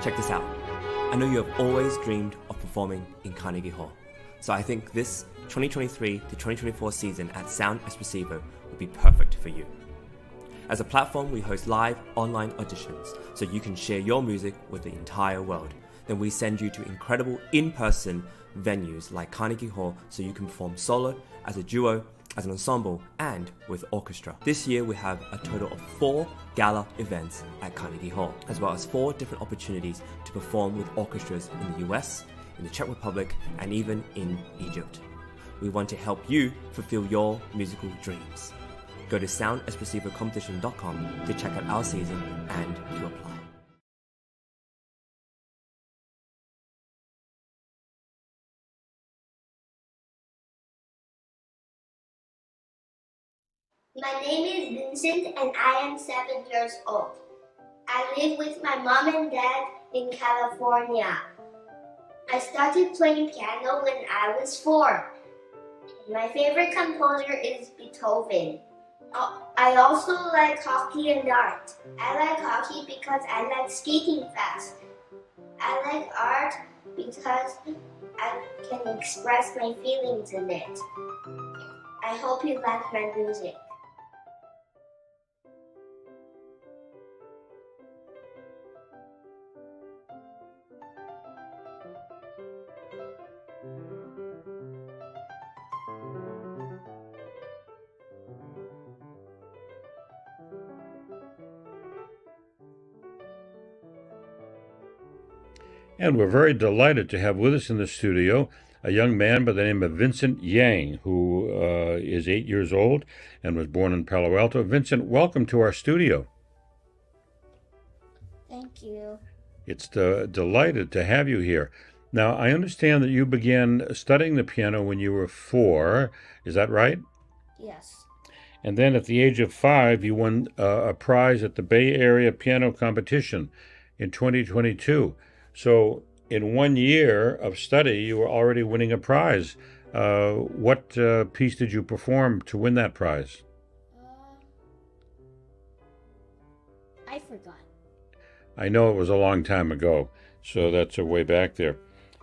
Check this out. I know you have always dreamed of performing in Carnegie Hall, so I think this 2023 to 2024 season at Sound Espressivo would be perfect for you. As a platform, we host live online auditions so you can share your music with the entire world. Then we send you to incredible in-person venues like Carnegie Hall so you can perform solo, as a duo, as an ensemble, and with orchestra. This year we have a total of 4 gala events at Carnegie Hall, as well as 4 different opportunities to perform with orchestras in the US, in the Czech Republic, and even in Egypt. We want to help you fulfill your musical dreams. Go to soundespressivocompetition.com to check out our season and to apply. My name is Vincent and I am 7 years old. I live with my mom and dad in California. I started playing piano when I was 4. My favorite composer is Beethoven. I also like hockey and art. I like hockey because I like skating fast. I like art because I can express my feelings in it. I hope you like my music. And we're very delighted to have with us in the studio a young man by the name of Vincent Yang, who is 8 years old and was born in Palo Alto. Vincent, welcome to our studio. Thank you. It's delighted to have you here. Now, I understand that you began studying the piano when you were 4. Is that right? Yes. And then at the age of 5, you won a prize at the Bay Area Piano Competition in 2022. So in 1 year of study, you were already winning a prize. What piece did you perform to win that prize? I forgot. I know it was a long time ago, so that's a way back there.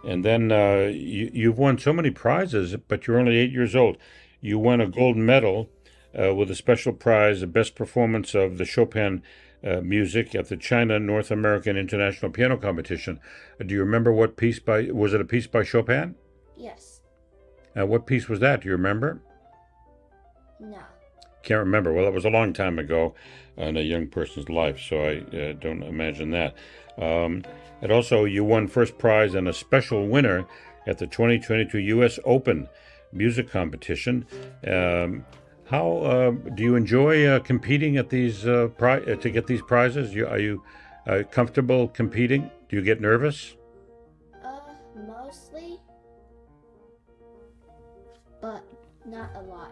And then you've won so many prizes, but you're only 8 years old. You won a gold medal with a special prize, the best performance of the Chopin music at the China North American International Piano Competition. Do you remember what piece was it a piece by Chopin? Yes. What piece was that? Do you remember? No. Can't remember. Well, it was a long time ago in a young person's life, so I don't imagine that. And also, you won first prize and a special winner at the 2022 U.S. Open Music Competition. How do you enjoy competing at these to get these prizes? Are you comfortable competing? Do you get nervous? Mostly, but not a lot.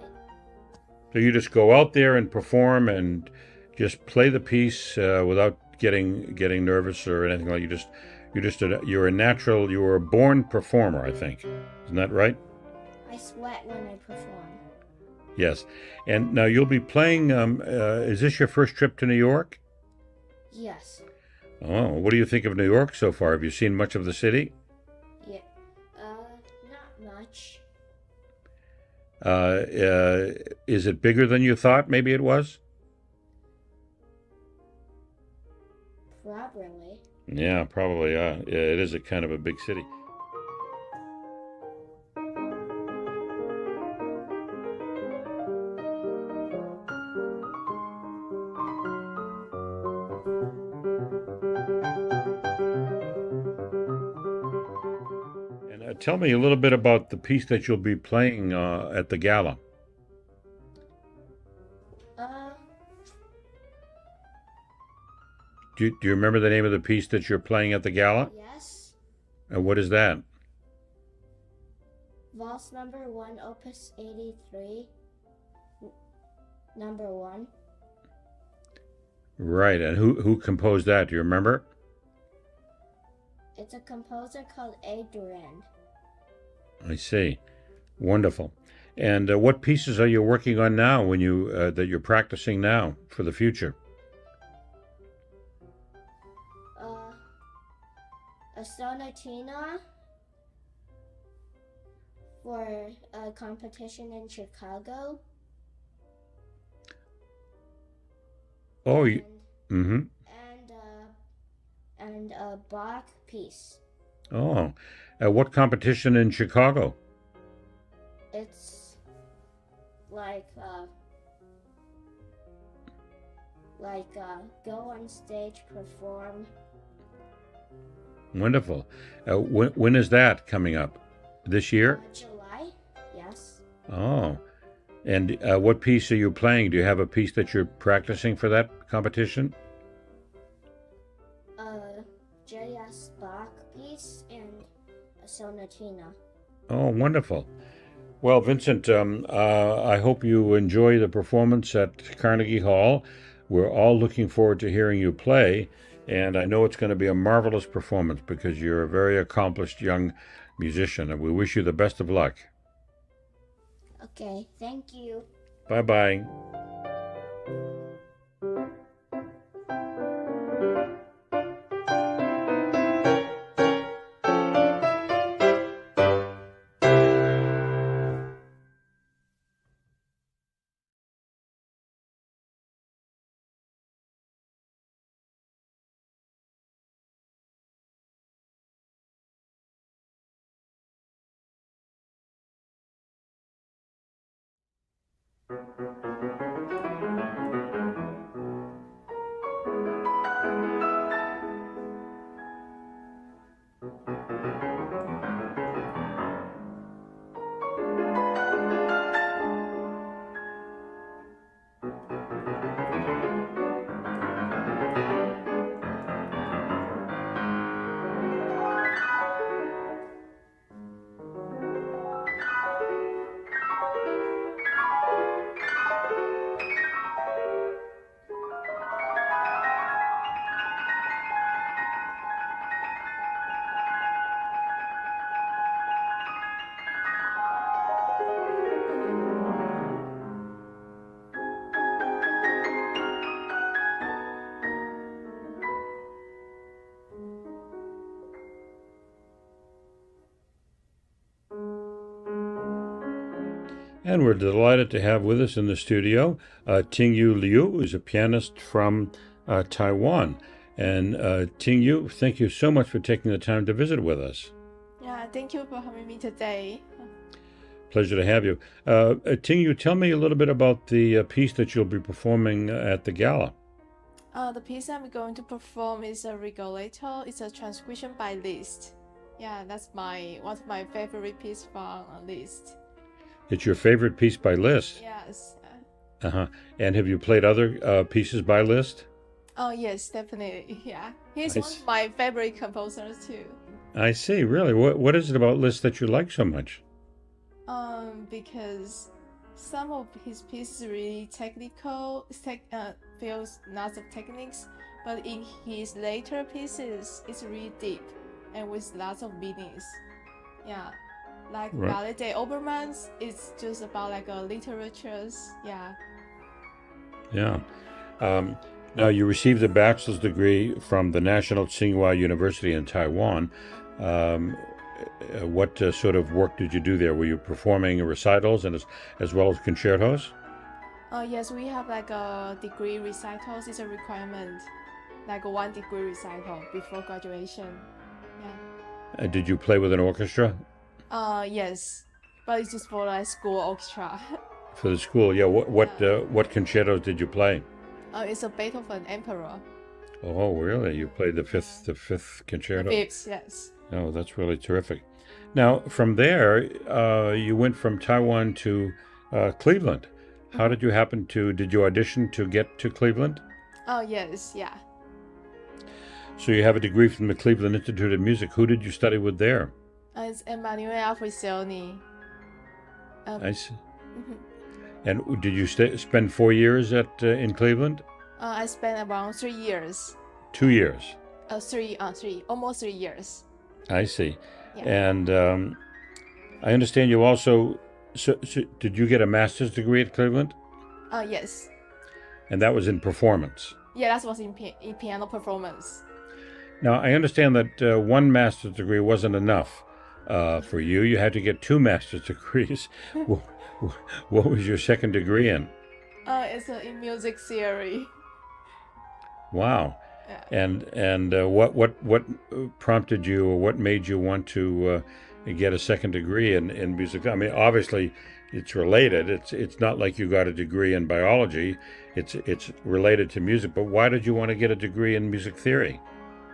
So you just go out there and perform and just play the piece without getting nervous or anything like. You're a natural. You're a born performer, I think. Isn't that right? I sweat when I perform. Yes. And now you'll be playing, is this your first trip to New York? Yes. Oh, what do you think of New York so far? Have you seen much of the city? Yeah. Not much. Is it bigger than you thought maybe it was? Probably. Yeah, probably. It is a kind of a big city. Tell me a little bit about the piece that you'll be playing at the gala. Do you remember the name of the piece that you're playing at the gala? Yes. And what is that? Valse number 1, opus 83, number 1. Right, and who composed that? Do you remember? It's a composer called A. Durand. I see. Wonderful. And what pieces are you working on now when that you're practicing now for the future? sonatina for a competition in Chicago. Oh, And, mm-hmm. and a Bach piece. Oh, what competition in Chicago? It's like go on stage, perform. Wonderful. When is that coming up? This year? July, yes. Oh, and what piece are you playing? Do you have a piece that you're practicing for that competition? J.S. Bach piece and a sonatina. Oh, wonderful. Well, Vincent, I hope you enjoy the performance at Carnegie Hall. We're all looking forward to hearing you play, and I know it's going to be a marvelous performance because you're a very accomplished young musician, and we wish you the best of luck. Okay, thank you. Bye-bye. And we're delighted to have with us in the studio Ting Yu-Liu, who's a pianist from Taiwan. And Ting Yu, thank you so much for taking the time to visit with us. Yeah, thank you for having me today. Pleasure to have you. Ting Yu, tell me a little bit about the piece that you'll be performing at the gala. The piece I'm going to perform is a regulator. It's a transcription by Liszt. Yeah, that's one of my favorite piece from Liszt. It's your favorite piece by Liszt? Yes. Uh-huh. And have you played other pieces by Liszt? Oh, yes, definitely. Yeah. He's one of my favorite composers too. I see, really. What is it about Liszt that you like so much? Because some of his pieces are really technical, feels lots of techniques, but in his later pieces, it's really deep and with lots of meanings. Yeah. Like Right. Ballet des Obermanns, it's just about like a literatures, yeah. Yeah. Now, you received a bachelor's degree from the National Tsinghua University in Taiwan. What sort of work did you do there? Were you performing recitals and as well as concertos? Yes, we have like a degree recitals. It's a requirement, like a 1 degree recital before graduation. Yeah. Did you play with an orchestra? Yes, but it's just for like school orchestra. For the school, yeah. What concertos did you play? It's a Beethoven Emperor. Oh, really? You played the fifth concerto? The fifth, yes. Oh, that's really terrific. Now, from there, you went from Taiwan to Cleveland. How did you did you audition to get to Cleveland? Oh, yes, yeah. So you have a degree from the Cleveland Institute of Music. Who did you study with there? It's Emanuele Frisioni. I see. And did you spend 4 years in Cleveland? I spent around 3 years. 2 years. Almost 3 years. I see. Yeah. And I understand you also. So did you get a master's degree at Cleveland? Yes. And that was in performance. Yeah, that was in piano performance. Now, I understand that one master's degree wasn't enough for you. You had to get two master's degrees. What was your second degree in? It's in music theory. Wow. Yeah. And what prompted you, or what made you want to get a second degree in music? I mean, obviously, it's related. It's not like you got a degree in biology. It's related to music. But why did you want to get a degree in music theory?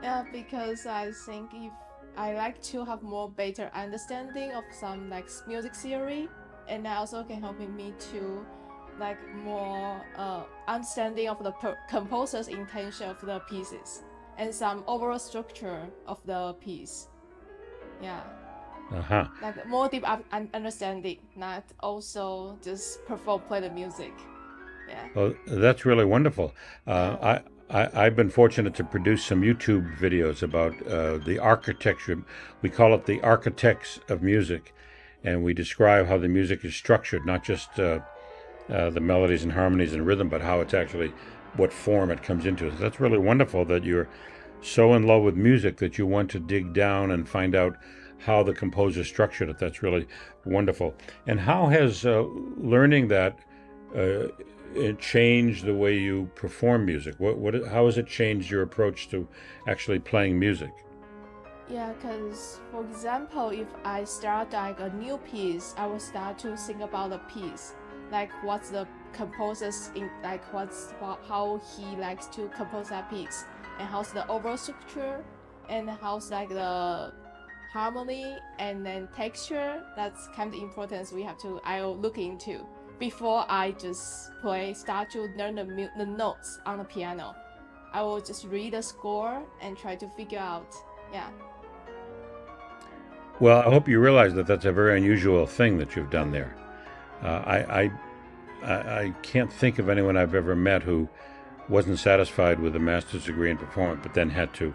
Yeah, because I think if I like to have more better understanding of some like music theory, and that also can help me to like more understanding of the composer's intention of the pieces and some overall structure of the piece. Yeah. Uh-huh. Like more deep understanding, not also just play the music. Yeah. Well, that's really wonderful. I've been fortunate to produce some YouTube videos about the architecture. We call it the architects of music, and we describe how the music is structured, not just the melodies and harmonies and rhythm, but how it's actually, what form it comes into. So that's really wonderful that you're so in love with music that you want to dig down and find out how the composer structured it. That's really wonderful. And how has learning that it changed the way you perform music? How has it changed your approach to actually playing music? Yeah, because for example, if I start like a new piece, I will start to think about the piece, like what's the composer's how he likes to compose that piece, and how's the overall structure, and how's like the harmony and then texture. That's kind of the importance I'll look into before I just start to learn the notes on the piano. I will just read the score and try to figure out, yeah. Well, I hope you realize that that's a very unusual thing that you've done there. I can't think of anyone I've ever met who wasn't satisfied with a master's degree in performance, but then had to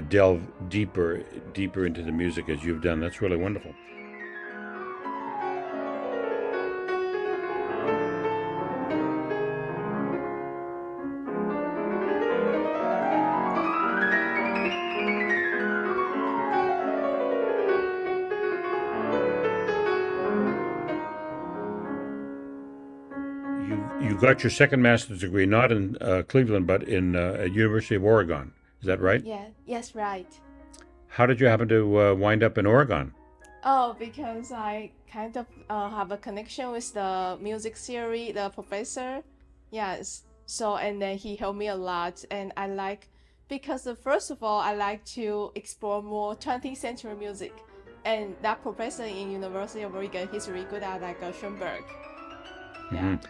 delve deeper into the music as you've done. That's really wonderful. You got your second master's degree not in Cleveland, but in University of Oregon. Is that right? Yeah. Yes, right. How did you happen to wind up in Oregon? Oh, because I kind of have a connection with the music theory, the professor. Yes. So, and then he helped me a lot, and because first of all, I like to explore more 20th century music, and that professor in University of Oregon, he's really good at like Schoenberg. Yeah. Mm-hmm.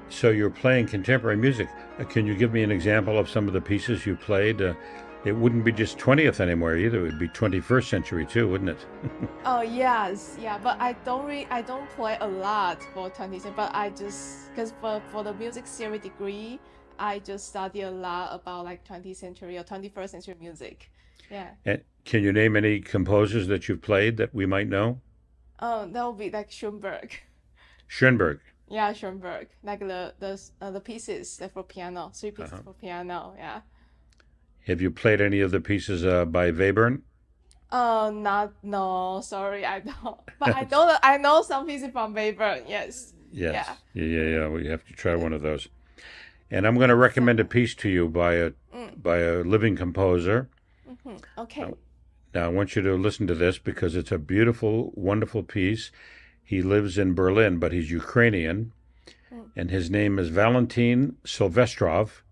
So you're playing contemporary music. Can you give me an example of some of the pieces you played? It wouldn't be just 20th anymore either. It would be 21st century too, wouldn't it? Oh yes, yeah. But I don't play a lot for 20th century. But because for the music theory degree, I just study a lot about like 20th century or 21st century music. Yeah. And can you name any composers that you've played that we might know? Oh, that would be like Schoenberg. Schoenberg. Yeah, Schoenberg, like the pieces for piano, 3 pieces for piano. Yeah. Have you played any of the pieces by Webern? No, sorry, I don't. But I know some pieces from Webern. Yes. Yes. Yeah. We have to try one of those. And I'm going to recommend a piece to you by a living composer. Mm-hmm. Okay. Now I want you to listen to this because it's a beautiful, wonderful piece. He lives in Berlin, but he's Ukrainian, and his name is Valentin Silvestrov,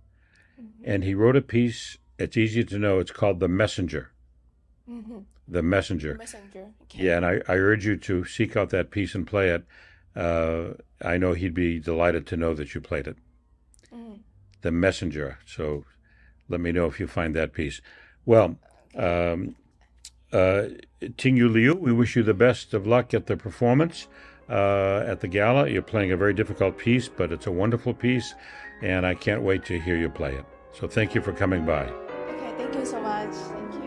and he wrote a piece, it's easy to know, it's called The Messenger. Mm-hmm. The Messenger. Messenger. Okay. Yeah, and I urge you to seek out that piece and play it. I know he'd be delighted to know that you played it. The Messenger. So let me know if you find that piece. Well, Ting Yu-Liu, we wish you the best of luck at the performance at the gala. You're playing a very difficult piece, but it's a wonderful piece, and I can't wait to hear you play it. So thank you for coming by. Okay, thank you so much. Thank you.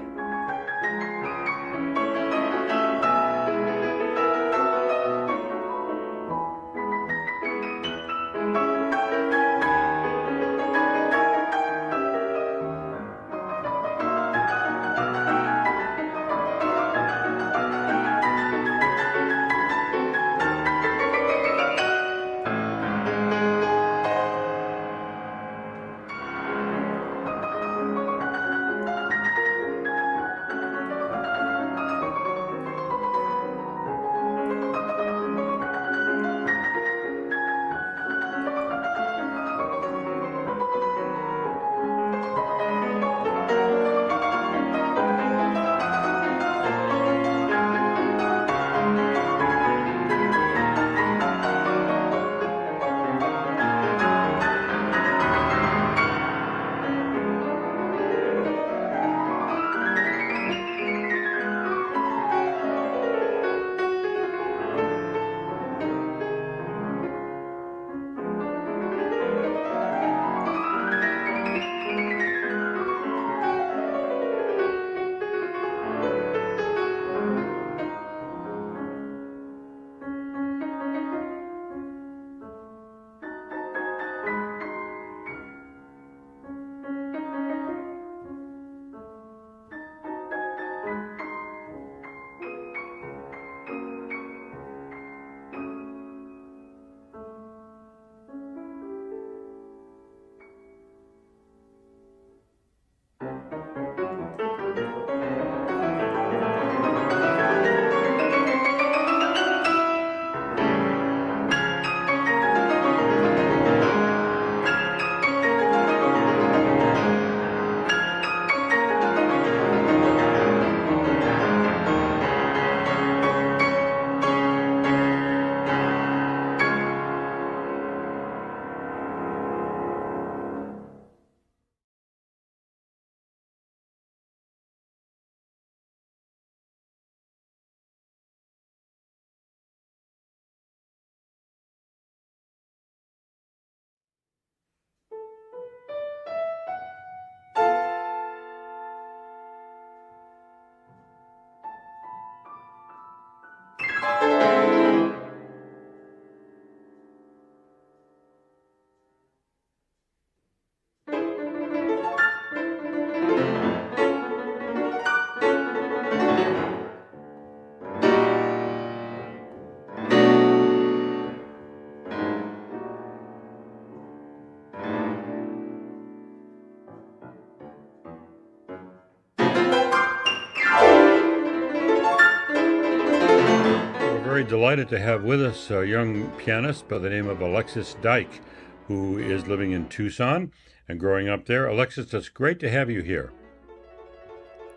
delighted to have with us a young pianist by the name of Alexis Dyche, who is living in Tucson and growing up there. Alexis, it's great to have you here.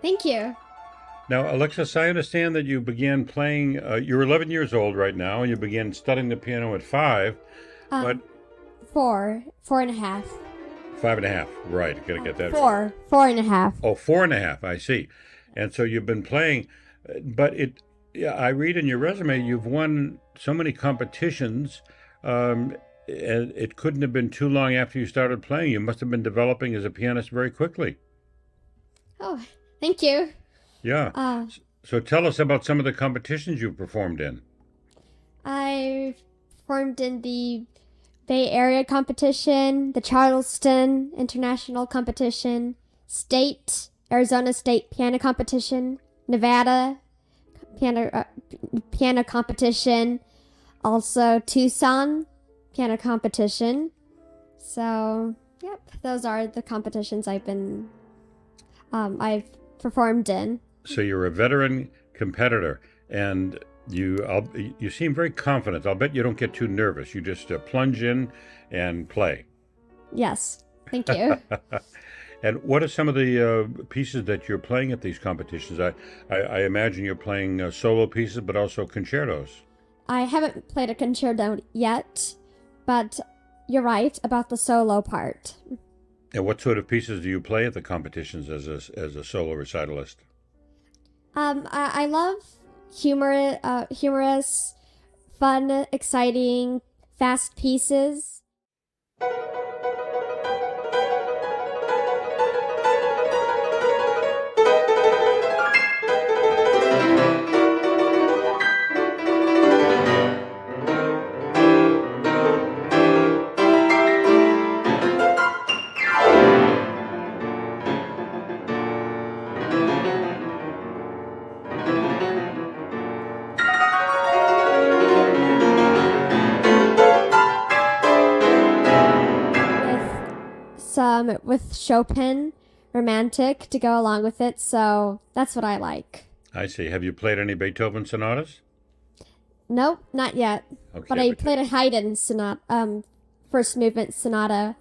Thank you. Now, Alexis, I understand that you began playing, you're 11 years old right now, and you began studying the piano at 5, but... 4.5. 5.5, right, gotta get that. 4.5. Oh, 4.5, I see. And so you've been playing, but I read in your resume, you've won so many competitions, and it couldn't have been too long after you started playing. You must have been developing as a pianist very quickly. Oh, thank you. Yeah. So tell us about some of the competitions you performed in. I performed in the Bay Area competition, the Charleston International competition, Arizona State piano competition, Nevada piano competition, also Tucson piano competition. So, yep, those are the competitions I've performed in. So you're a veteran competitor, and you seem very confident. I'll bet you don't get too nervous. You just plunge in and play. Yes, thank you. And what are some of the pieces that you're playing at these competitions? I imagine you're playing solo pieces, but also concertos. I haven't played a concerto yet, but you're right about the solo part. And what sort of pieces do you play at the competitions as a solo recitalist? I love humorous, fun, exciting, fast pieces. With Chopin, romantic to go along with it, so that's what I like. I see. Have you played any Beethoven sonatas? Nope, not yet. Okay, but I played a Haydn sonata, first movement sonata.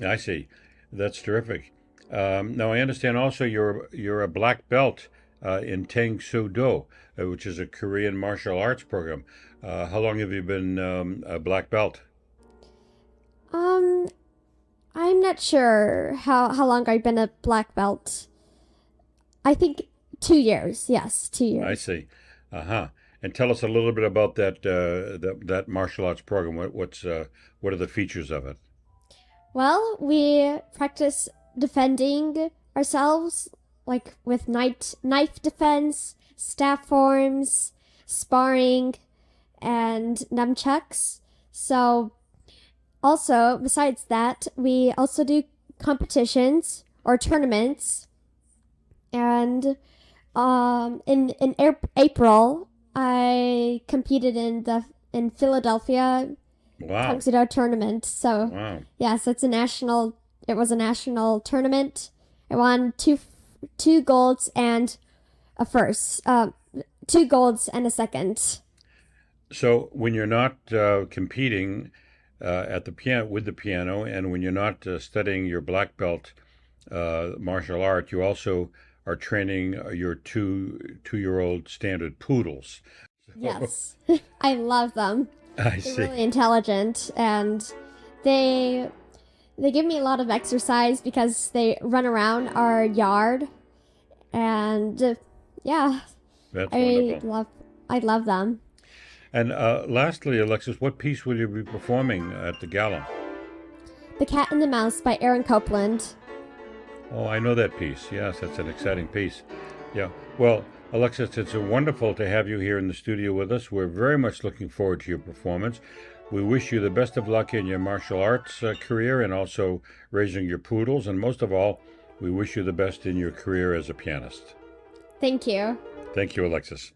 I see. That's terrific. Now I understand also you're a black belt in Ting Yu-Liu, which is a Korean martial arts program. How long have you been a black belt? I'm not sure how long I've been a black belt. I think 2 years. Yes, 2 years. I see. Uh-huh. And tell us a little bit about that martial arts program. What are the features of it? Well, we practice defending ourselves, like with knife defense, staff forms, sparring, and nunchucks. So, also, besides that, we also do competitions or tournaments. And in April, I competed in Philadelphia tuxedo tournament. So Wow. yes, it was a national tournament. I won two golds and a first, 2 golds and a second. So when you're not competing at the piano with the piano, and when you're not studying your black belt martial art, you also are training your two-year-old standard poodles. Yes, I love them. I They're see. really intelligent, and they give me a lot of exercise because they run around our yard, and yeah, That's wonderful. I love them. And lastly, Alexis, what piece will you be performing at the gala? The Cat and the Mouse by Aaron Copland. Oh, I know that piece. Yes, that's an exciting piece. Yeah. Well, Alexis, it's wonderful to have you here in the studio with us. We're very much looking forward to your performance. We wish you the best of luck in your martial arts career and also raising your poodles. And most of all, we wish you the best in your career as a pianist. Thank you. Thank you, Alexis.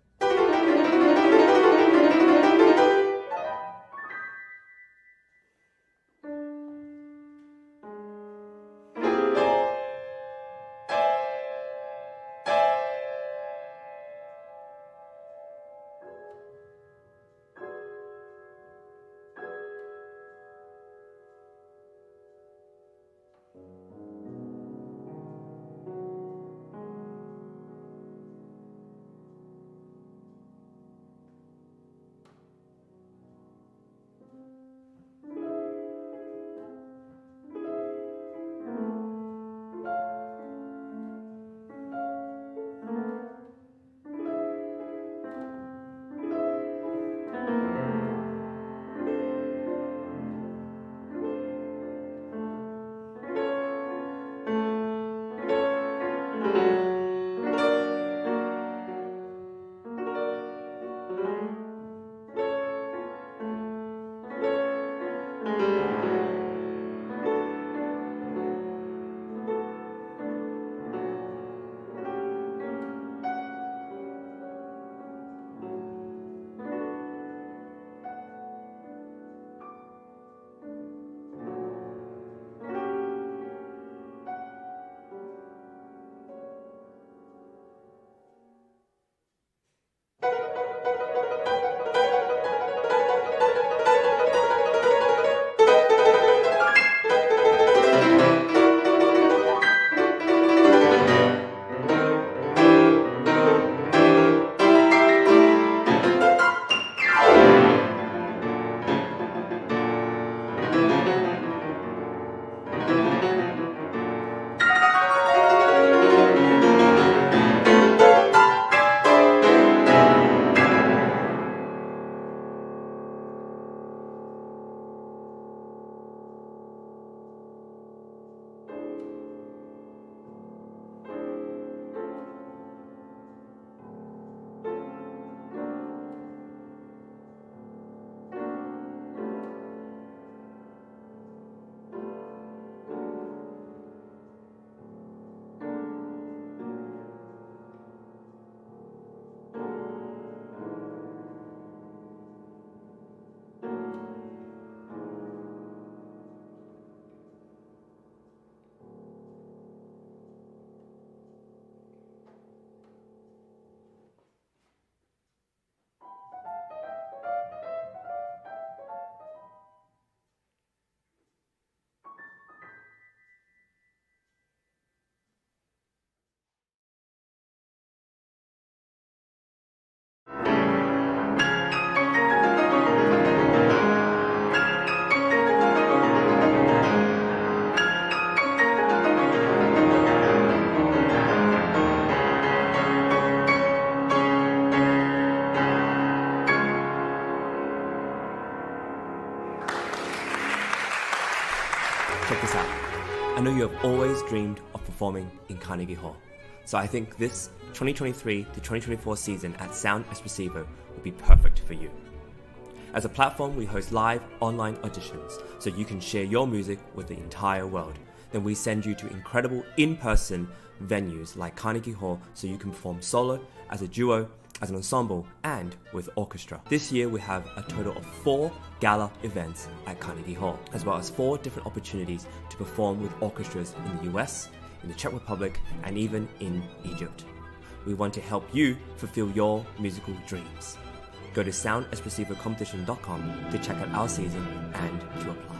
Check this out. I know you have always dreamed of performing in Carnegie Hall, so I think this 2023 to 2024 season at Sound Espressivo will be perfect for you. As a platform, we host live online auditions so you can share your music with the entire world. Then we send you to incredible in-person venues like Carnegie Hall so you can perform solo, as a duo, as an ensemble, and with orchestra. This year we have a total of 4 gala events at Carnegie Hall, as well as 4 different opportunities to perform with orchestras in the US, in the Czech Republic, and even in Egypt. We want to help you fulfill your musical dreams. Go to soundespressivocompetition.com to check out our season and to apply.